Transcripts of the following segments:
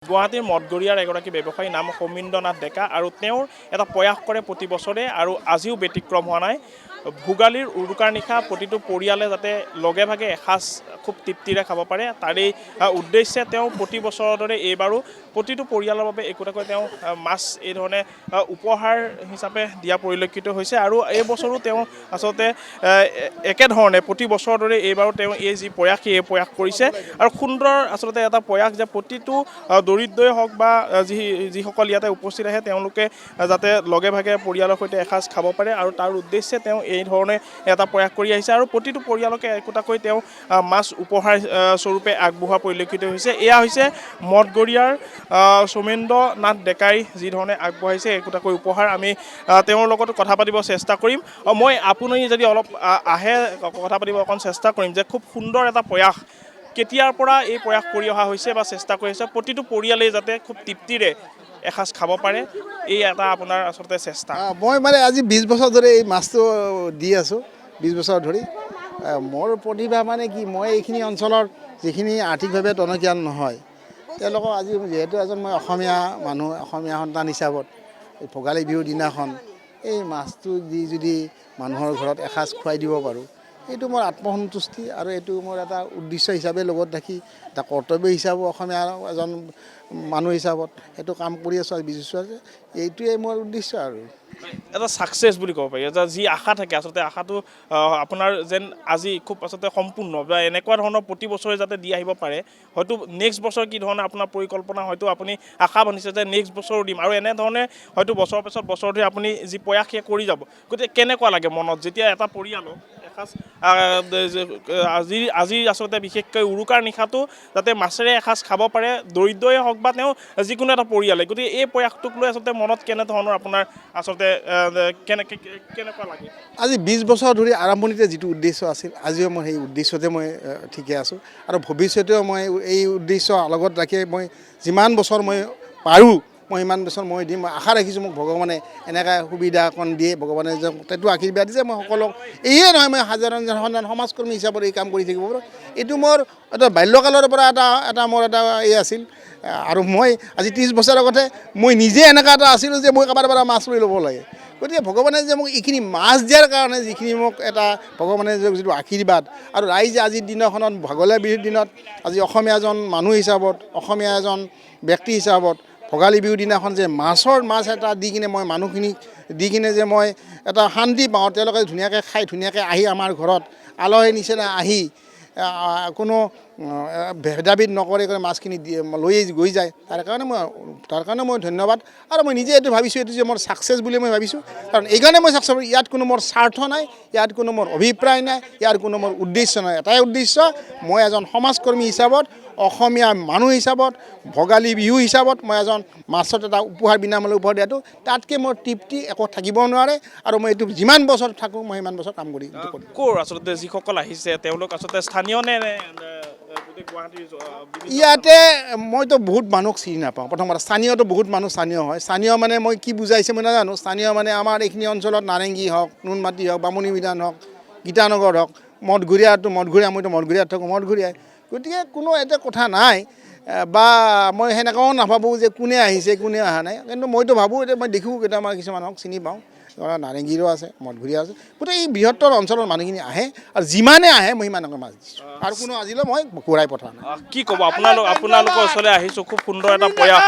গুৱাহাটীৰ মঠঘৰীয়াৰ এগৰাকী ব্যৱসায়ী নাম সৌমিন্দ্ৰনাথ ডেকা আৰু তেওঁৰ এটা প্ৰয়াস কৰে প্ৰতি বছৰে আৰু আজিও ব্যতিক্ৰম হোৱা নাই। ভোগালীৰ উৰুকাৰ নিশা প্ৰতিটো পৰিয়ালে যাতে লগে ভাগে এসাঁজ খুব তৃপ্তিৰে খাব পাৰে তাৰেই উদ্দেশ্যে তেওঁ প্ৰতি বছৰৰ দৰে এইবাৰো প্ৰতিটো পৰিয়ালৰ বাবে একোটাকৈ তেওঁ মাছ এই ধৰণে উপহাৰ হিচাপে দিয়া পৰিলক্ষিত হৈছে আৰু এই বছৰো তেওঁ আচলতে একেধৰণে প্ৰতি বছৰৰ দৰে এইবাৰো তেওঁ এই যি প্ৰয়াস এই প্ৰয়াস কৰিছে আৰু সুন্দৰ আচলতে এটা প্ৰয়াস যে প্ৰতিটো দৰিদ্ৰই হওক বা যিসকল ইয়াতে উপস্থিত আহে তেওঁলোকে যাতে লগে ভাগে পৰিয়ালৰ সৈতে এসাঁজ খাব পাৰে আৰু তাৰ উদ্দেশ্যে তেওঁ এই ধৰণে এটা প্ৰয়াস কৰি আহিছে আৰু প্ৰতিটো পৰিয়ালকে একোটাকৈ তেওঁ মাছ উপহাৰ স্বৰূপে আগবঢ়োৱা পৰিলক্ষিত হৈছে। এয়া হৈছে মঠঘৰীয়াৰ সৌমেন্দ্ৰনাথ ডেকাই যি ধৰণে আগবঢ়াইছে একোটাকৈ উপহাৰ। আমি তেওঁৰ লগত কথা পাতিব চেষ্টা কৰিম। মই আপুনি যদি অলপ আহে কথা পাতিব অকণ চেষ্টা কৰিম যে খুব সুন্দৰ এটা প্ৰয়াস কেতিয়াৰ পৰা এই প্ৰয়াস কৰি অহা হৈছে বা চেষ্টা কৰি আছে প্ৰতিটো পৰিয়ালেই যাতে খুব তৃপ্তিৰে এসাঁজ খাব পাৰে এই এটা আপোনাৰ আচলতে চেষ্টা। মই মানে আজি 20 বছৰ ধৰি এই মাছটো দি আছোঁ 20 বছৰ ধৰি। মোৰ প্ৰতিভা মানে কি মই এইখিনি অঞ্চলৰ যিখিনি আৰ্থিকভাৱে টনকিয়াল নহয় তেওঁলোকক আজি যিহেতু এজন মই অসমীয়া মানুহ অসমীয়া সন্তান হিচাপত এই ভোগালী বিহুৰ দিনাখন এই মাছটো দি যদি মানুহৰ ঘৰত এসাঁজ খুৱাই দিব পাৰোঁ এইটো মোৰ আত্মসন্তুষ্টি আৰু এইটো মোৰ এটা উদ্দেশ্য হিচাপে লগত ৰাখি এটা কৰ্তব্য হিচাপে অসমীয়া এজন মানুহ হিচাপত সেইটো কাম কৰি আছোঁ আৰু বিজনেছ এইটোৱে মোৰ উদ্দেশ্য আৰু এটা ছাকচেছ বুলি ক'ব পাৰি। এটা যি আশা থাকে আচলতে আশাটো আপোনাৰ যেন আজি খুব আচলতে সম্পূৰ্ণ বা এনেকুৱা ধৰণৰ প্ৰতি বছৰে যাতে দি আহিব পাৰে হয়তো নেক্সট বছৰ কি ধৰণৰ আপোনাৰ পৰিকল্পনা হয়তো আপুনি আশা বান্ধিছে যে নেক্সট বছৰো দিম আৰু এনেধৰণে হয়তো বছৰৰ পিছত বছৰ ধৰি আপুনি যি প্ৰয়াস সেয়া কৰি যাব। গতিকে কেনেকুৱা লাগে মনত যেতিয়া এটা পৰিয়ালক এসাঁজ আজি আচলতে বিশেষকৈ উৰুকাৰ নিশাটো যাতে মাছেৰে এসাঁজ খাব পাৰে দৰিদ্ৰই হওক বা তেওঁ যিকোনো এটা পৰিয়ালে। গতিকে এই প্ৰয়াসটোক লৈ আচলতে মনত কেনেধৰণৰ আপোনাৰ আচলতে কেনেকুৱা লাগে? আজি 20 বছৰ ধৰি আৰম্ভণিতে যিটো উদ্দেশ্য আছিল আজিও মই সেই উদ্দেশ্যতে মই ঠিকে আছোঁ আৰু ভৱিষ্যতেও মই এই উদ্দেশ্য লগত ৰাখি মই যিমান বছৰ মই পাৰোঁ মই ইমান বছৰ মই দিম। মই আশা ৰাখিছোঁ মোক ভগৱানে এনেকৈ সুবিধা অকণ দিয়ে ভগৱানে যে সেইটো আশীৰ্বাদ দিছে মই সকলোক এয়ে নহয় মই সাধাৰণ সমাজকৰ্মী হিচাপত এই কাম কৰি থাকিব পাৰোঁ। এইটো মোৰ এটা বাল্যকালৰ পৰা এটা মোৰ এটা এই আছিল আৰু মই আজি 30 বছৰ আগতে মই নিজে এনেকুৱা এটা আছিলোঁ যে মই কাৰোবাৰ পৰা মাছ লৈ ল'ব লাগে। গতিকে ভগৱানে যে মোক এইখিনি মাছ দিয়াৰ কাৰণে যিখিনি মোক এটা ভগৱানে যে যিটো আশীৰ্বাদ আৰু ৰাইজে আজিৰ দিনাখনত ভোগালী বিহুৰ দিনত আজি অসমীয়া এজন মানুহ হিচাপত অসমীয়া এজন ব্যক্তি হিচাপত ভোগালী বিহুৰ দিনাখন যে মাছ এটা দি কিনে মই মানুহখিনিক দি কিনে যে মই এটা শান্তি পাওঁ তেওঁলোকে ধুনীয়াকৈ খাই ধুনীয়াকৈ আহি আমাৰ ঘৰত আলহীৰ নিচিনা আহি কোনো ভেদাভেদ নকৰে মাছখিনি লৈ গৈ যায় তাৰ কাৰণে মই ধন্যবাদ আৰু মই নিজে এইটো ভাবিছোঁ এইটো যে মোৰ ছাকচেছ বুলি মই ভাবিছোঁ কাৰণ এইকাৰণে মই ছাকচেছ ইয়াত কোনো মোৰ স্বাৰ্থ নাই ইয়াত কোনো মোৰ অভিপ্ৰায় নাই ইয়াৰ কোনো মোৰ উদ্দেশ্য নাই। এটাই উদ্দেশ্য মই এজন সমাজকৰ্মী হিচাপত অসমীয়া মানুহ হিচাপত ভোগালী বিহু হিচাপত মই এজন মাছত এটা উপহাৰ বিনামূলীয়া উপহাৰ দিয়াটো তাতকৈ মোৰ তৃপ্তি একো থাকিব নোৱাৰে আৰু মই এইটো যিমান বছৰ থাকোঁ মই সিমান বছৰ কাম কৰি ক'ৰ আচলতে যিসকল আহিছে তেওঁলোক আচলতে স্থানীয় নে ইয়াতে মইতো বহুত মানুহক চিনি নাপাওঁ। প্ৰথম কথা স্থানীয়তো বহুত মানুহ স্থানীয় হয়। স্থানীয় মানে মই কি বুজাইছে মই নাজানো। স্থানীয় মানে আমাৰ এইখিনি অঞ্চলত নাৰেংগী হওক নুনমাটি হওক বামুণী বিধান হওক গীতানগৰ হওক মঠঘৰীয়া মইতো মঠঘৰীয়াত থাকোঁ মঠঘৰীয়াই। গতিকে কোনো এটা কথা নাই বা মই সেনেকুৱাও নাভাবোঁ যে কোনে আহিছে কোনে অহা নাই কিন্তু মইতো ভাবোঁ এতিয়া মই দেখোঁ কেইটামান কিছুমানক চিনি পাওঁ নাৰেংগীৰো আছে মঠঘৰীয়া আছে গতিকে এই বৃহত্তৰ অঞ্চলৰ মানুহখিনি আহে আৰু যিমানে আহে মই সিমানকে মাছ দিছোঁ আৰু কোনো আজিলৈ মই ঘূৰাই পঠা নাই। কি ক'ব আপোনালোকৰ ওচৰলৈ আহিছোঁ খুব সুন্দৰ এটা প্ৰয়াস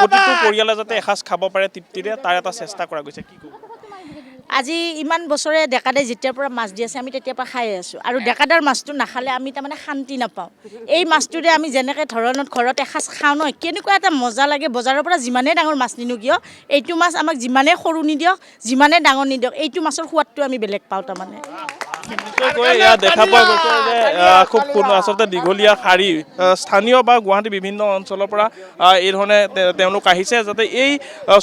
প্ৰতিটো পৰিয়ালে যাতে এসাঁজ খাব পাৰে তৃপ্তিৰে তাৰ এটা চেষ্টা কৰা গৈছে কি ক'ব? আজি ইমান বছৰে ডেকাদাই যেতিয়াৰ পৰা মাছ দি আছে আমি তেতিয়াৰ পৰা খাই আছোঁ আৰু ডেকাদাৰ মাছটো নাখালে আমি তাৰমানে শান্তি নাপাওঁ। এই মাছটোৰে আমি যেনেকৈ ধৰণত ঘৰত এসাঁজ খাওঁ নহয় কেনেকুৱা এটা মজা লাগে। বজাৰৰ পৰা যিমানেই ডাঙৰ মাছ নিনিওঁ কিয় এইটো মাছ আমাক যিমানেই সৰু নিদিয়ক যিমানেই ডাঙৰ নিদিয়ক এইটো মাছৰ সোৱাদটো আমি বেলেগ পাওঁ তাৰমানে। দেখা পোৱা গৈছে যে খুব আচলতে দীঘলীয়া শাৰী স্থানীয় বা গুৱাহাটী বিভিন্ন অঞ্চলৰ পৰা এই ধৰণে তেওঁলোক আহিছে যাতে এই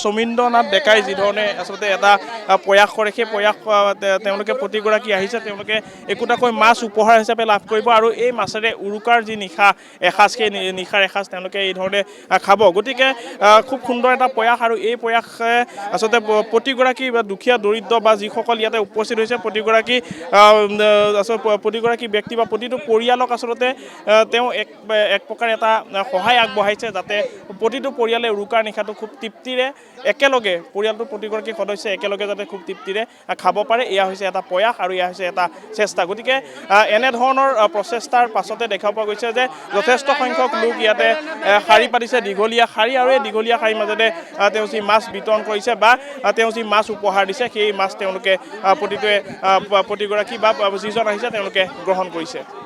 সৌমিন্দ্ৰনাথ ডেকাই যিধৰণে আচলতে এটা প্ৰয়াস কৰে সেই প্ৰয়াস তেওঁলোকে প্ৰতিগৰাকী আহিছে তেওঁলোকে একোটাকৈ মাছ উপহাৰ হিচাপে লাভ কৰিব আৰু এই মাছেৰে উৰুকাৰ যি নিশা এসাঁজ সেই নিশাৰ এসাঁজ তেওঁলোকে এই ধৰণে খাব। গতিকে খুব সুন্দৰ এটা প্ৰয়াস আৰু এই প্ৰয়াসে আচলতে প্ৰতিগৰাকী বা দুখীয়া দৰিদ্ৰ বা যিসকল ইয়াতে উপস্থিত হৈছে প্ৰতিগৰাকী আচলতে প্ৰতিগৰাকী ব্যক্তি বা প্ৰতিটো পৰিয়ালক আচলতে তেওঁ এক প্ৰকাৰ এটা সহায় আগবঢ়াইছে যাতে প্ৰতিটো পৰিয়ালে উৰুকাৰ নিশাটো খুব তৃপ্তিৰে একেলগে পৰিয়ালটোৰ প্ৰতিগৰাকী সদস্যই একেলগে যাতে খুব তৃপ্তিৰে খাব পাৰে এয়া হৈছে এটা প্ৰয়াস আৰু এয়া হৈছে এটা চেষ্টা গতিকে এনেধৰণৰ প্ৰচেষ্টাৰ পাছতে দেখা পোৱা গৈছে যে যথেষ্ট সংখ্যক লোক ইয়াতে শাৰী পাতিছে দীঘলীয়া শাৰী আৰু এই দীঘলীয়া শাৰীৰ মাজতে তেওঁ যি মাছ বিতৰণ কৰিছে বা তেওঁ যি মাছ উপহাৰ দিছে সেই মাছ তেওঁলোকে প্ৰতিগৰাকী বা যিজন আহিছে তেওঁলোকে গ্ৰহণ কৰিছে